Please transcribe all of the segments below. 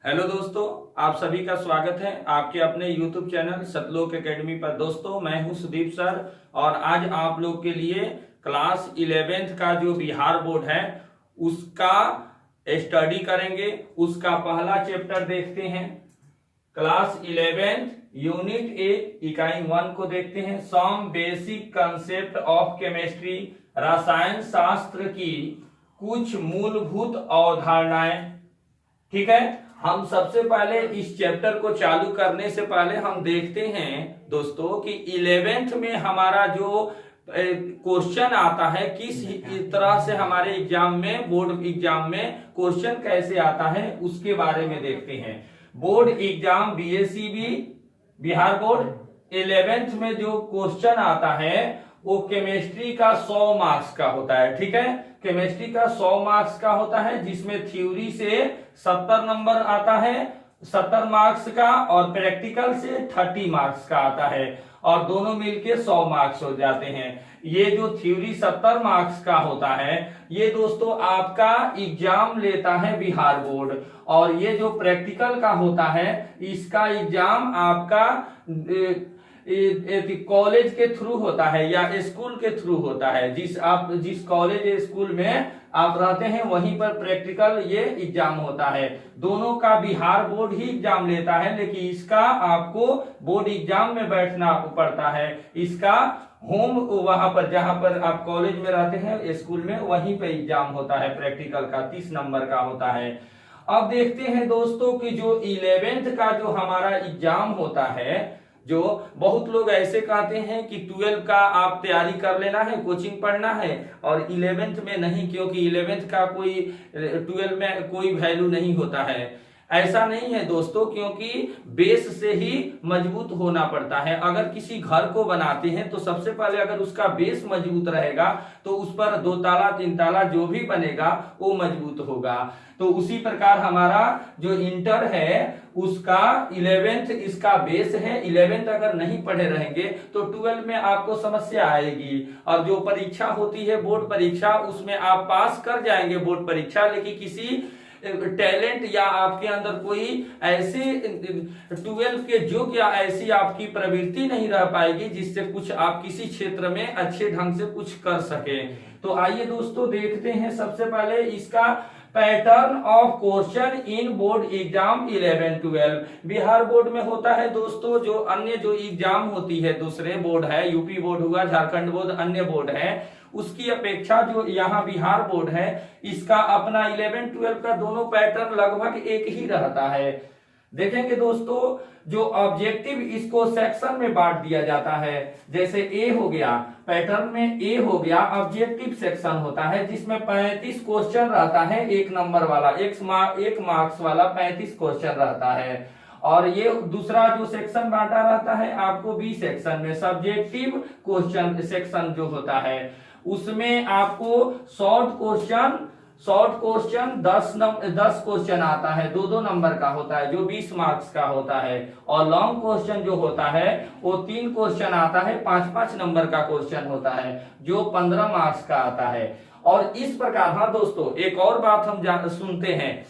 Hello दोस्तों, आप सभी का स्वागत है आपके अपने YouTube चैनल सतलोक एकेडमी पर। दोस्तों, मैं हूं सुदीप सर और आज आप लोग के लिए क्लास 11th का जो बिहार बोर्ड है उसका स्टडी करेंगे। उसका पहला चैप्टर देखते हैं। क्लास 11th यूनिट 1 इकाई 1 को देखते हैं। Some basic concept of chemistry, रसायन शास्त्र की कुछ मूलभूत अवधारणाएं। ठीक है, हम सबसे पहले इस चैप्टर को चालू करने से पहले हम देखते हैं दोस्तों कि 11th में हमारा जो क्वेश्चन आता है किस तरह से हमारे एग्जाम में, बोर्ड एग्जाम में क्वेश्चन कैसे आता है उसके बारे में देखते हैं। Board exam BSCB Bihar board 11th में जो क्वेश्चन आता है वो केमिस्ट्री का 100 मार्क्स का होता है। ठीक है, केमिस्ट्री का 100 मार्क्स का होता है जिसमें थ्योरी से 70 नंबर आता है 70 मार्क्स का और प्रैक्टिकल से 30 मार्क्स का आता है और दोनों मिलके 100 मार्क्स हो जाते हैं। ये जो थ्योरी 70 मार्क्स का होता है ये दोस्तों आपका एग्जाम लेता है बिहार बोर्ड, और ये जो प्रैक्टिकल का होता है इसका एग्जाम आपका कॉलेज के थ्रू होता है या स्कूल के थ्रू होता है। जिस कॉलेज स्कूल में आप रहते हैं वहीं पर प्रैक्टिकल ये एग्जाम होता है। दोनों का बिहार बोर्ड ही एग्जाम लेता है, लेकिन इसका आपको बोर्ड एग्जाम में बैठना पड़ता है। इसका होम वहां पर जहां पर आप कॉलेज में रहते हैं स्कूल में वहीं पे एग्जाम होता है। प्रैक्टिकल का 30 नंबर का होता है। अब देखते हैं दोस्तों कि जो 11th का जो हमारा एग्जाम होता है, जो बहुत लोग ऐसे कहते हैं कि 12 का आप तैयारी कर लेना है, कोचिंग पढ़ना है और 11th में नहीं, क्योंकि 11th का कोई 12 में कोई वैल्यू नहीं होता है। ऐसा नहीं है दोस्तों, क्योंकि बेस से ही मजबूत होना पड़ता है। अगर किसी घर को बनाते हैं तो सबसे पहले अगर उसका बेस मजबूत रहेगा तो उस पर 2 ताला 3 ताला जो भी बनेगा वो मजबूत होगा। तो उसी प्रकार हमारा जो इंटर है उसका 11th इसका बेस है। 11th अगर नहीं पढ़े रहेंगे तो 12 में आपको समस्या आएगी। और जो परीक्षा होती है बोर्ड परीक्षा, उसमें आप पास कर जाएंगे बोर्ड परीक्षा, लेकिन किसी टैलेंट या आपके अंदर कोई ऐसी 12 के जो या ऐसी आपकी प्रवृत्ति नहीं रह पाएगी जिससे कुछ आप किसी क्षेत्र में अच्छे ढंग से कुछ कर सके। तो आइए दोस्तों देखते हैं सबसे पहले इसका pattern of question in board exam 11-12 Bihar board में होता है दोस्तों। जो अन्य जो एग्जाम होती है दूसरे बोर्ड है, यूपी बोर्ड हुआ, झारखंड बोर्ड, अन्य बोर्ड है, उसकी अपेक्षा जो यहाँ बिहार बोर्ड है इसका अपना 11-12 का दोनों पैटर्न लगभग एक ही रहता है। देखेंगे दोस्तों, जो ऑब्जेक्टिव इसको सेक्शन में बांट दिया जाता है। जैसे ए हो गया, पैटर्न में ए हो गया, ऑब्जेक्टिव सेक्शन होता है जिसमें 35 क्वेश्चन रहता है, 1 नंबर वाला, 1 मार्क्स वाला 35 क्वेश्चन रहता है। और ये दूसरा जो सेक्शन बांटा रहता है आपको बी सेक्शन में, सब्जेक्टिव क्वेश्चन सेक्शन जो होता है उसमें आपको शॉर्ट क्वेश्चन 10 क्वेश्चन आता है, 2-2 नंबर का होता है जो 20 मार्क्स का होता है। और लॉन्ग क्वेश्चन जो होता है वो 3 क्वेश्चन आता है, 5-5 नंबर का क्वेश्चन होता है जो 15 मार्क्स का आता है। और इस प्रकार, हाँ दोस्तों एक और बात हम सुनते हैं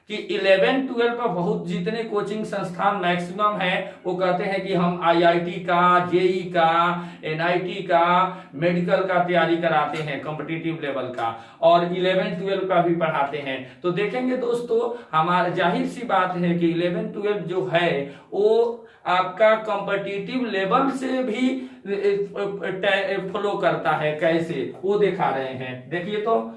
कि 11-12 पर बहुत जितने कोचिंग संस्थान मैक्सिमम है वो कहते हैं कि हम आईआईटी का, जेई का, एनआईटी का, मेडिकल का तैयारी कराते हैं, कॉम्पिटिटिव लेवल का, और 11-12 का भी पढ़ाते हैं। तो देखेंगे दोस्तों, हमारा जाहिर सी बात है कि 11-12 जो है वो आपका कॉम्पिटिटिव लेवल से भी फॉलो करता है। कैसे वो दिखा रहे हैं, देखिए तो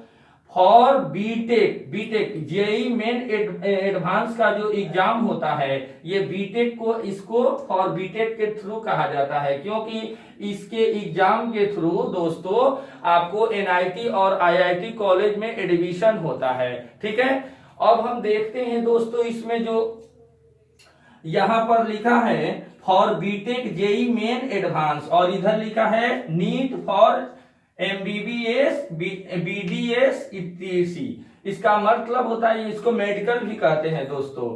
for BTech JEE main advance का जो एग्जाम होता है ये बीटेक को, इसको फॉर बीटेक के थ्रू कहा जाता है, क्योंकि इसके एग्जाम के थ्रू दोस्तों आपको एनआईटी और आईआईटी कॉलेज में एडमिशन होता है। ठीक है, अब हम देखते हैं दोस्तों इसमें जो यहां पर लिखा है for BTech JEE main advance और इधर लिखा है नीट फॉर एमबीबीएस बीडीएस इत्यादि। इसका मतलब होता है, इसको मेडिकल भी कहते हैं दोस्तों।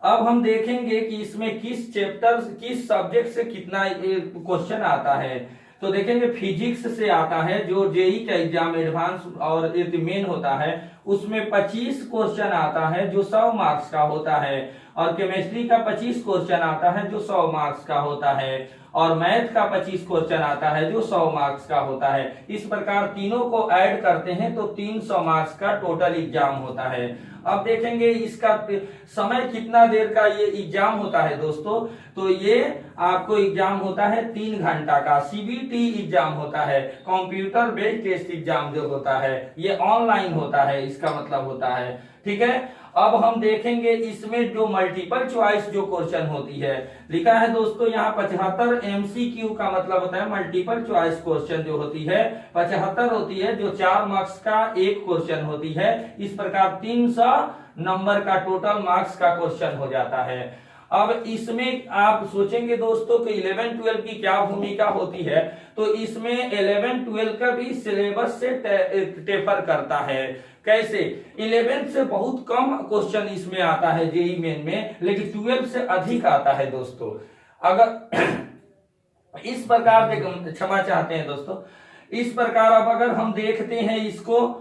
अब हम देखेंगे कि इसमें किस चैप्टर, किस सब्जेक्ट से कितना क्वेश्चन आता है। तो देखेंगे फिजिक्स से आता है, जो जेई का एग्जाम एडवांस और मेन होता है उसमें 25 क्वेश्चन आता है जो 100 मार्क्स का होता है, और केमिस्ट्री का 25 क्वेश्चन आता है जो 100 मार्क्स का होता है, और मैथ का 25 क्वेश्चन आता है जो 100 मार्क्स का होता है। इस प्रकार तीनों को ऐड करते हैं तो 300 मार्क्स का टोटल एग्जाम होता है। अब देखेंगे इसका समय कितना देर का ये एग्जाम होता है दोस्तों, तो ये आपको एग्जाम होता है 3 घंटा का। सीबीटी एग्जाम होता है, कंप्यूटर बेस्ड टेस्ट एग्जाम जो होता है, ये ऑनलाइन होता है, इसका मतलब होता है। ठीक है, अब हम देखेंगे इसमें जो मल्टीपल चॉइस जो क्वेश्चन होती है, लिखा है दोस्तों यहाँ 75 एमसीक्यू का मतलब होता है मल्टीपल चॉइस क्वेश्चन जो होती है 75 होती है, जो 4 मार्क्स का एक क्वेश्चन होती है। इस प्रकार 300 नंबर का टोटल मार्क्स का क्वेश्चन हो जाता है। अब इसमें आप सोचेंगे दोस्तों कि 11-12 की क्या भूमिका होती है, तो इसमें 11-12 का भी सिलेबस से टेपर करता है। कैसे? 11 से बहुत कम क्वेश्चन इसमें आता है जेईई मेन में, लेकिन 12 से अधिक आता है दोस्तों। अगर इस प्रकार क्षमा चाहते हैं दोस्तों, इस प्रकार अब अगर हम देखते हैं इसको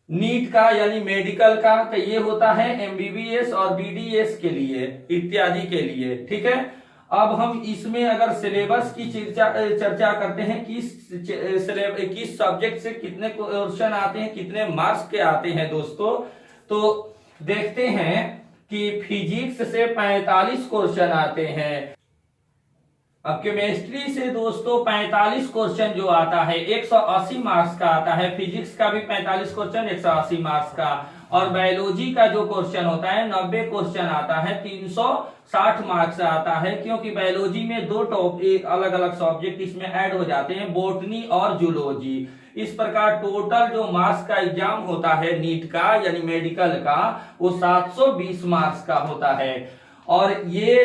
नीट का यानी मेडिकल का, तो ये होता है एमबीबीएस और बीडीएस के लिए इत्यादि के लिए। ठीक है, अब हम इसमें अगर सिलेबस की चर्चा करते हैं किस सब्जेक्ट से कितने क्वेश्चन आते हैं, कितने मार्क्स के आते हैं दोस्तों, तो देखते हैं कि फिजिक्स से 45 क्वेश्चन आते हैं। अब केमिस्ट्री से दोस्तों 45 क्वेश्चन जो आता है 180 मार्क्स का आता है, फिजिक्स का भी 45 क्वेश्चन 180 मार्क्स का, और बायोलॉजी का जो क्वेश्चन होता है 90 क्वेश्चन आता है, 360 मार्क्स आता है, क्योंकि बायोलॉजी में 2 टॉपिक अलग अलग सब्जेक्ट इसमें ऐड हो जाते हैं, बोटनी और जूलॉजी। इस प्रकार टोटल जो मार्क्स का एग्जाम होता है नीट का यानी मेडिकल का, वो 720 मार्क्स का होता है। और ये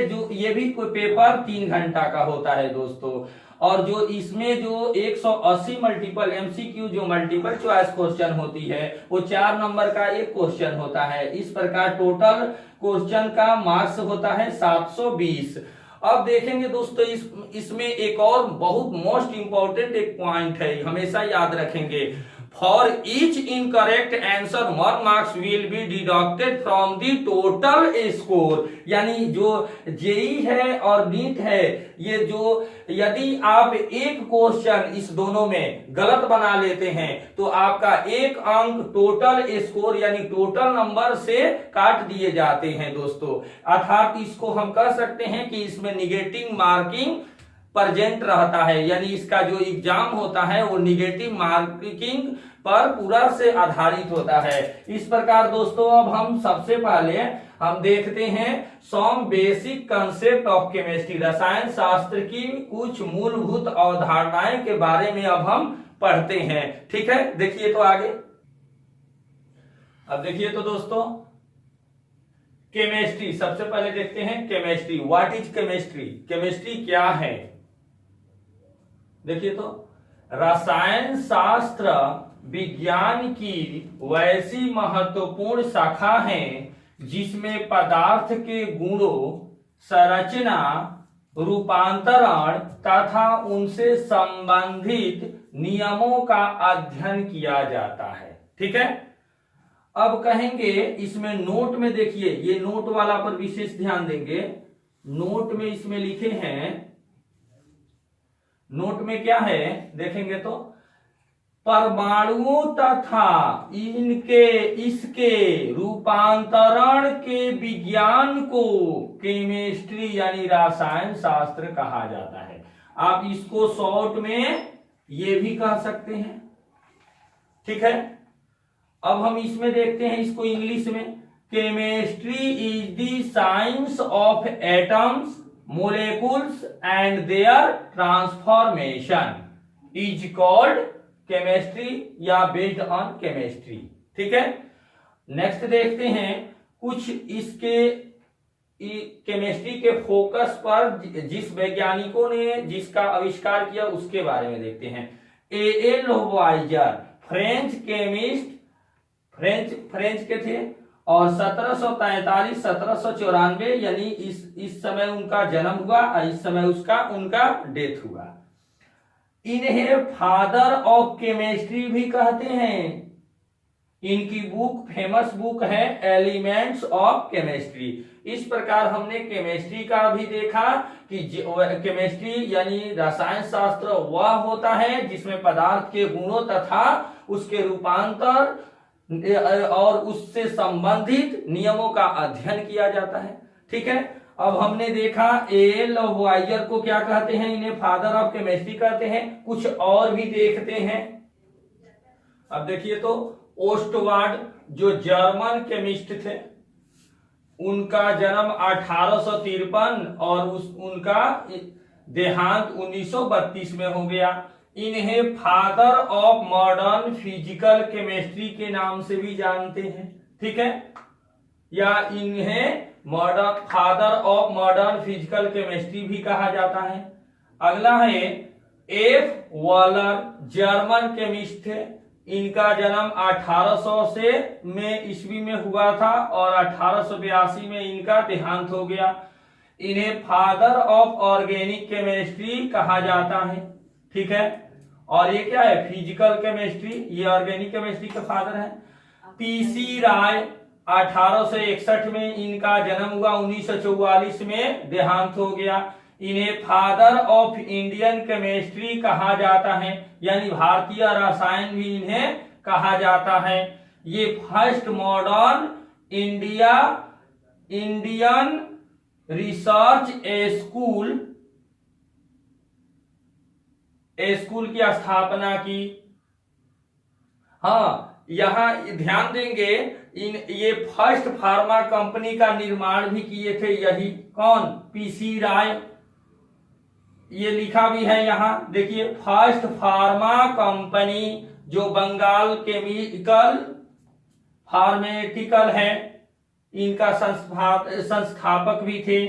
भी कोई पेपर 3 घंटा का होता है दोस्तों। और जो इसमें जो 180 मल्टीपल एमसीक्यू जो मल्टीपल चॉइस क्वेश्चन होती है, वो 4 नंबर का एक क्वेश्चन होता है। इस प्रकार टोटल क्वेश्चन का मार्क्स होता है 720। अब देखेंगे दोस्तों इसमें एक और बहुत मोस्ट इंपॉर्टेंट एक पॉइंट है, हमेशा याद रखेंगे। For each incorrect answer 1 marks will be deducted from the total score। यानी जो जेई है और नीट है, ये जो यदि आप एक क्वेश्चन इस दोनों में गलत बना लेते हैं तो आपका 1 अंक टोटल स्कोर यानी टोटल नंबर से काट दिए जाते हैं दोस्तों। अर्थात इसको हम कह सकते हैं कि इसमें निगेटिव मार्किंग प्रेजेंट रहता है, यानी इसका जो एग्जाम होता है वो निगेटिव मार्किंग पर पूरा से आधारित होता है। इस प्रकार दोस्तों अब हम सबसे पहले हम देखते हैं some basic concept of chemistry, रसायन शास्त्र की कुछ मूलभूत अवधारणाएं के बारे में अब हम पढ़ते हैं। ठीक है, देखिए तो आगे। अब देखिए तो दोस्तों केमिस्ट्री, सबसे पहले देखते हैं chemistry. What is chemistry? Chemistry क्या है? देखिए तो रसायन शास्त्र विज्ञान की वैसी महत्वपूर्ण शाखा है जिसमें पदार्थ के गुणों, संरचना, रूपांतरण तथा उनसे संबंधित नियमों का अध्ययन किया जाता है। ठीक है, अब कहेंगे इसमें नोट में देखिए, ये नोट वाला पर विशेष ध्यान देंगे। नोट में इसमें लिखे हैं, नोट में क्या है देखेंगे तो परमाणुओं तथा इसके रूपांतरण के विज्ञान को केमिस्ट्री यानी रसायन शास्त्र कहा जाता है। आप इसको शॉर्ट में ये भी कह सकते हैं। ठीक है, अब हम इसमें देखते हैं इसको इंग्लिश में। Chemistry is the science of atoms, molecules and their transformation is called chemistry या बेस्ड ऑन केमिस्ट्री। ठीक है, नेक्स्ट देखते हैं कुछ इसके केमिस्ट्री के फोकस पर जिस वैज्ञानिकों ने जिसका आविष्कार किया उसके बारे में देखते हैं। ए लोवाइजर फ्रेंच केमिस्ट, फ्रेंच के थे और 1743-1794 यानी इस समय उनका जन्म हुआ और इस समय उनका डेथ हुआ। इन्हें फादर ऑफ केमिस्ट्री भी कहते हैं। इनकी बुक फेमस बुक है एलिमेंट्स ऑफ केमिस्ट्री। इस प्रकार हमने केमिस्ट्री का भी देखा कि केमिस्ट्री यानी रसायन शास्त्र वह होता है जिसमें पदार्थ के गुणों तथा उसके रूपांतर और उससे संबंधित नियमों का अध्ययन किया जाता है। ठीक है, अब हमने देखा लवोइयर को क्या कहते हैं, इन्हें फादर ऑफ केमिस्ट्री कहते हैं। कुछ और भी देखते हैं। अब देखिए तो ओस्टवार्ड जो जर्मन केमिस्ट थे, उनका जन्म 1853 और उनका देहांत 1932 में हो गया। इन्हें father of modern physical chemistry के नाम से भी जानते हैं। ठीक है, या इन्हें modern father of modern physical chemistry भी कहा जाता है। अगला है एफ वॉलर, जर्मन केमिस्ट थे। इनका जन्म 1800 से में ईस्वी में हुआ था और 1882 में इनका देहांत हो गया। इन्हें फादर ऑफ ऑर्गेनिक केमिस्ट्री कहा जाता है। ठीक है, और ये क्या है, फिजिकल केमिस्ट्री, ये ऑर्गेनिक केमिस्ट्री के फादर है। पीसी राय 1861 में इनका जन्म हुआ, 1944 में देहांत हो गया। इन्हें फादर ऑफ इंडियन केमिस्ट्री कहा जाता है, यानी भारतीय रसायन भी इन्हें कहा जाता है। ये first modern Indian research school की स्थापना की। हाँ, यहां ध्यान देंगे, ये फर्स्ट फार्मा कंपनी का निर्माण भी किए थे, यही कौन, पीसी राय। ये लिखा भी है यहां, देखिए फर्स्ट फार्मा कंपनी जो बंगाल केमिकल फार्मेटिकल है, इनका संस्थापक भी थे।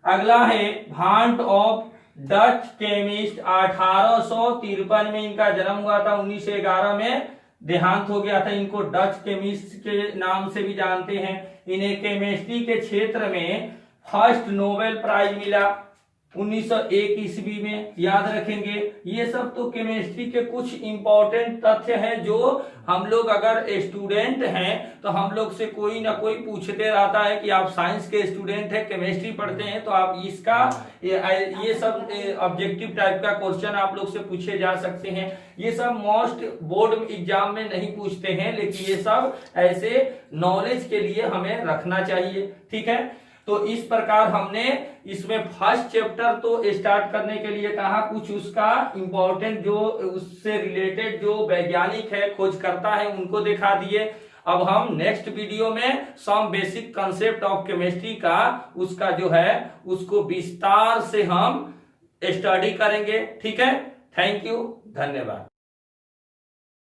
अगला है भांट ऑफ डच केमिस्ट, 1853 में इनका जन्म हुआ था, 1911 में देहांत हो गया था। इनको डच केमिस्ट के नाम से भी जानते हैं। इन्हें केमिस्ट्री के क्षेत्र में फर्स्ट नोबेल प्राइज मिला 1901 ईस्वी में, याद रखेंगे। ये सब तो केमिस्ट्री के कुछ इंपॉर्टेंट तथ्य हैं जो हम लोग अगर स्टूडेंट हैं तो हम लोग से कोई ना कोई पूछते रहता है कि आप साइंस के स्टूडेंट हैं, केमिस्ट्री पढ़ते हैं, तो आप इसका ये सब ऑब्जेक्टिव टाइप का क्वेश्चन आप लोग से पूछे जा सकते हैं। ये सब मोस्ट बोर्ड एग्जाम में नहीं पूछते हैं, लेकिन ये सब ऐसे नॉलेज के लिए हमें रखना चाहिए। ठीक है, तो इस प्रकार हमने इसमें फर्स्ट चैप्टर तो स्टार्ट करने के लिए कहा, कुछ उसका इंपॉर्टेंट जो उससे रिलेटेड जो वैज्ञानिक है, खोज करता है, उनको दिखा दिए। अब हम नेक्स्ट वीडियो में some basic concept of chemistry का उसका जो है उसको विस्तार से हम स्टडी करेंगे। ठीक है, थैंक यू, धन्यवाद।